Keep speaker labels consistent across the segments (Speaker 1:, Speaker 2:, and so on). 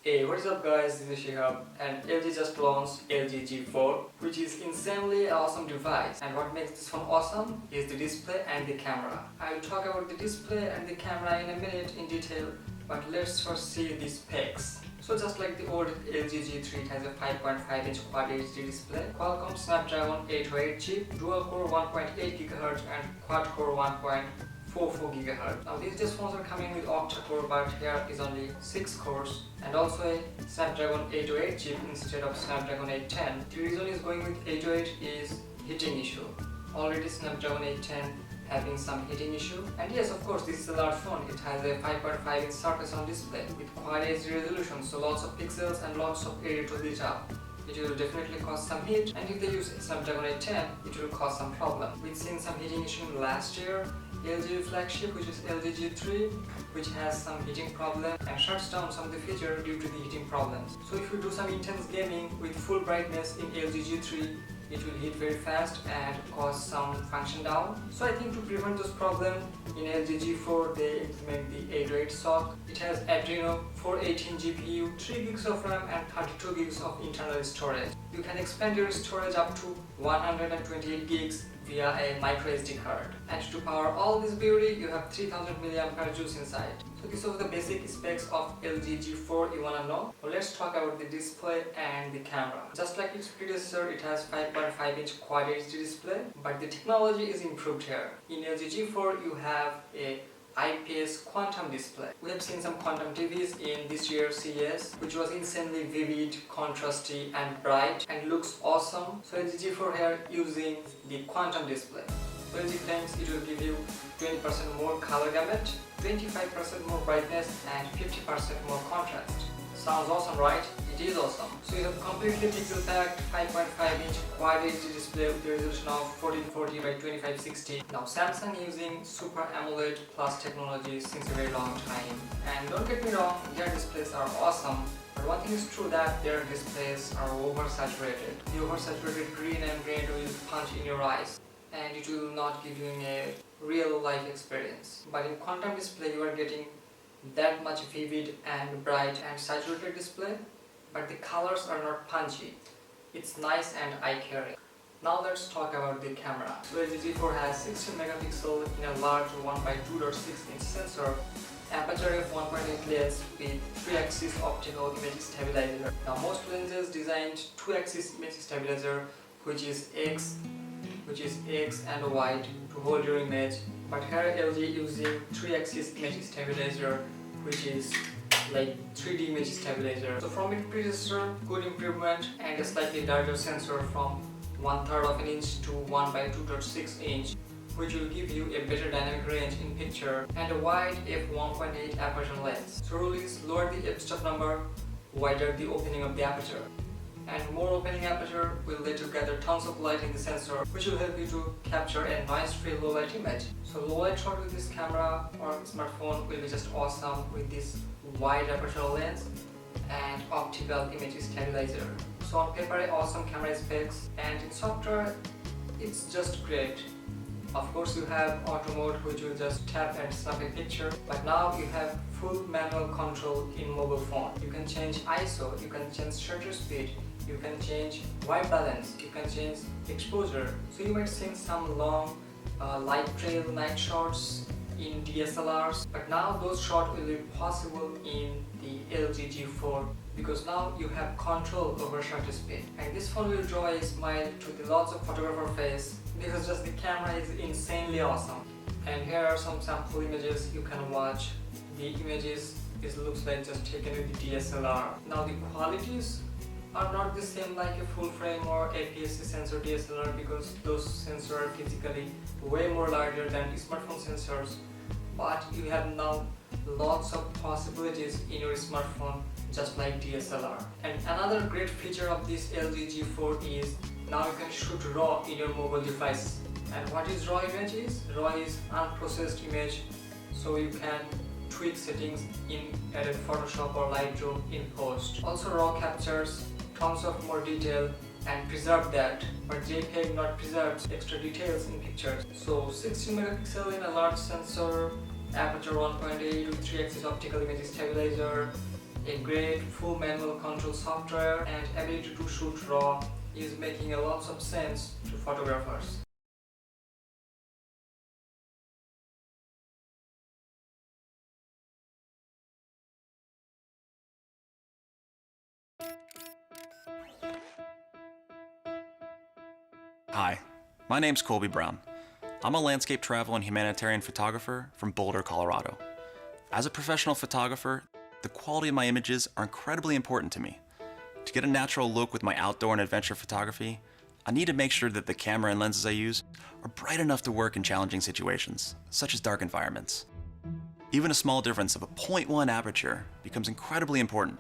Speaker 1: Hey, what is up guys, this is Shihab and LG just launched LG G4, which is insanely awesome device. And what makes this one awesome is the display and the camera. I will talk about the display and the camera in a minute in detail, but let's first see the specs. So just like the old LG G3, it has a 5.5-inch Quad HD display, Qualcomm Snapdragon 808 chip, dual-core 1.8 GHz and quad-core 1.44 GHz. Now these phones are coming with octa-core, but here is only 6 cores and also a Snapdragon 808 chip instead of Snapdragon 810. The reason is going with 808 is heating issue. Already Snapdragon 810 having some heating issue, and yes, of course, this is a large phone. It has a 5.5-inch surface on display with Quad HD resolution, so lots of pixels and lots of area to lit up. It will definitely cause some heat, and if they use Snapdragon 810, it will cause some problem. We've seen some heating issue last year. LG flagship, which is LG G3, which has some heating problem and shuts down some of the feature due to the heating problems. So if you do some intense gaming with full brightness in LG G3, it will heat very fast and cause some function down. So I think to prevent this problem, in LG G4 they implement the 808 SoC. It has Adreno 418 GPU, 3 gigs of RAM and 32 gigs of internal storage. You can expand your storage up to 128 gigs via a micro SD card. And to power all this beauty, you have 3000 mAh juice inside. So this was the basic specs of LG G4 you wanna know. Well, let's talk about the display and the camera. Just like its predecessor, it has 5.5-inch Quad HD display, but the technology is improved here. In LG G4, you have a IPS quantum display. We have seen some quantum TVs in this year's CES, which was insanely vivid, contrasty and bright and looks awesome. So LG G4 here using the quantum display. So LG claims it will give you 20% more color gamut, 25% more brightness and 50% more contrast. Sounds awesome, right? It is awesome. So you have completely pixel packed 5.5-inch Quad HD display with a resolution of 1440 by 2560. Now Samsung using Super AMOLED Plus technology since a very long time. And don't get me wrong, their displays are awesome. But one thing is true, that their displays are oversaturated. The oversaturated green and red will punch in your eyes and it will not give you a real life experience. But in quantum display you are getting that much vivid and bright and saturated display, but the colors are not punchy. It's nice and eye-catching. Now let's talk about the camera. So LG G4 has 16 megapixel in a large 1x2.6-inch sensor, Aperture f1.8 lens with 3-axis optical image stabilizer. Now most lenses designed 2-axis image stabilizer, which is X and Y to hold your image. But here LG using 3-axis image stabilizer, which is like 3D image stabilizer. So from its predecessor, good improvement and a slightly larger sensor from 1/3 of an inch to 1x2.6 inch, which will give you a better dynamic range in picture, and a wide f1.8 aperture lens. So rule is lower the f-stop number, wider the opening of the aperture. And more opening aperture will let you gather tons of light in the sensor, which will help you to capture a noise-free low-light image. So low-light shot with this camera or smartphone will be just awesome with this wide aperture lens and optical image stabilizer. So on paper, awesome camera specs, and in software, it's just great. Of course, you have auto mode, which will just tap and snap a picture, but now you have full manual control in mobile phone. You can change ISO, you can change shutter speed, you can change white balance, you can change exposure. So you might see some long light trail night shots in DSLRs, but now those shots will be possible in the LG G4 because now you have control over shutter speed. And this phone will draw a smile to the lots of photographer face because just the camera is insanely awesome. And here are some sample images you can watch. The images, it looks like just taken with the DSLR. Now the qualities are not the same like a full frame or APS-C sensor DSLR because those sensors are physically way more larger than smartphone sensors. But you have now lots of possibilities in your smartphone just like DSLR. And another great feature of this LG G4 is now you can shoot RAW in your mobile device. And what is RAW image is? RAW is unprocessed image, so you can tweak settings in added Photoshop or Lightroom in post. Also RAW captures tons of more detail and preserve that, but JPEG not preserves extra details in pictures. So 16 megapixel in a large sensor, Aperture 1.8 with 3-axis optical image stabilizer, a great full manual control software and ability to shoot raw is making a lot of sense to photographers.
Speaker 2: Hi, my name's Colby Brown. I'm a landscape travel and humanitarian photographer from Boulder, Colorado. As a professional photographer, the quality of my images are incredibly important to me. To get a natural look with my outdoor and adventure photography, I need to make sure that the camera and lenses I use are bright enough to work in challenging situations, such as dark environments. Even a small difference of a 0.1 aperture becomes incredibly important,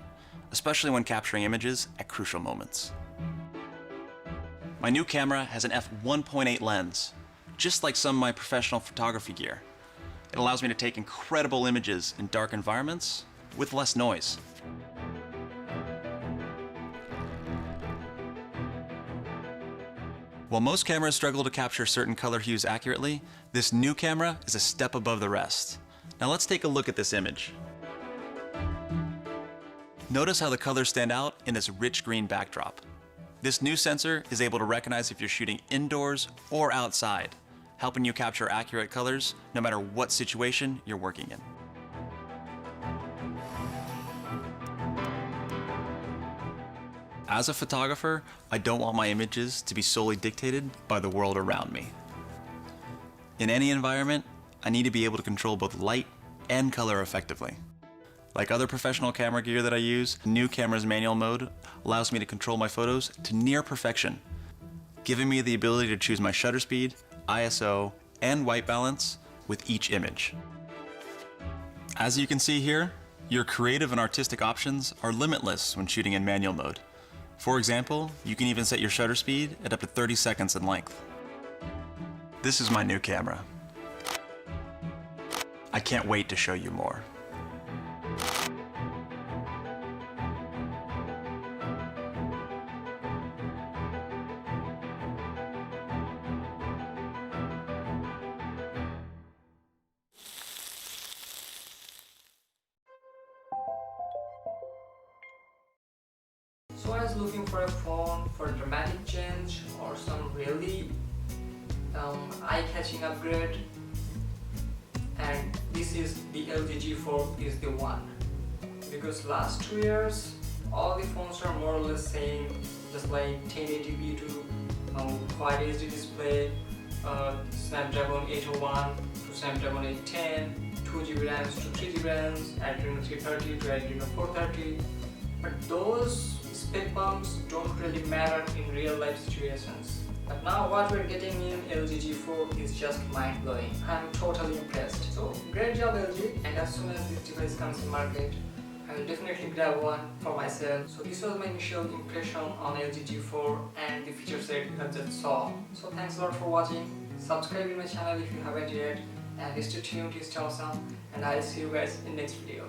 Speaker 2: especially when capturing images at crucial moments. My new camera has an f1.8 lens, just like some of my professional photography gear. It allows me to take incredible images in dark environments with less noise. While most cameras struggle to capture certain color hues accurately, this new camera is a step above the rest. Now let's take a look at this image. Notice how the colors stand out in this rich green backdrop. This new sensor is able to recognize if you're shooting indoors or outside, helping you capture accurate colors no matter what situation you're working in. As a photographer, I don't want my images to be solely dictated by the world around me. In any environment, I need to be able to control both light and color effectively. Like other professional camera gear that I use, the new camera's manual mode allows me to control my photos to near perfection, giving me the ability to choose my shutter speed, ISO, and white balance with each image. As you can see here, your creative and artistic options are limitless when shooting in manual mode. For example, you can even set your shutter speed at up to 30 seconds in length. This is my new camera. I can't wait to show you more.
Speaker 1: So I was looking for a phone for a dramatic change or some really eye-catching upgrade, and this is the LG G4 is the one, because last 2 years all the phones are more or less same, just like 1080p to Quad HD display, Snapdragon 801 to Snapdragon 810, 2GB RAMs to 3GB RAMs, Adreno 330 to Adreno 430, but those spec bumps don't really matter in real life situations. But now what we're getting in LG G4 is just mind-blowing. I'm totally impressed. So great job LG, and as soon as this device comes in market, I will definitely grab one for myself. So this was my initial impression on LG G4 and the feature set you have just saw. So thanks a lot for watching. Subscribe to my channel if you haven't yet, and stay tuned, stay awesome, and I'll see you guys in next video.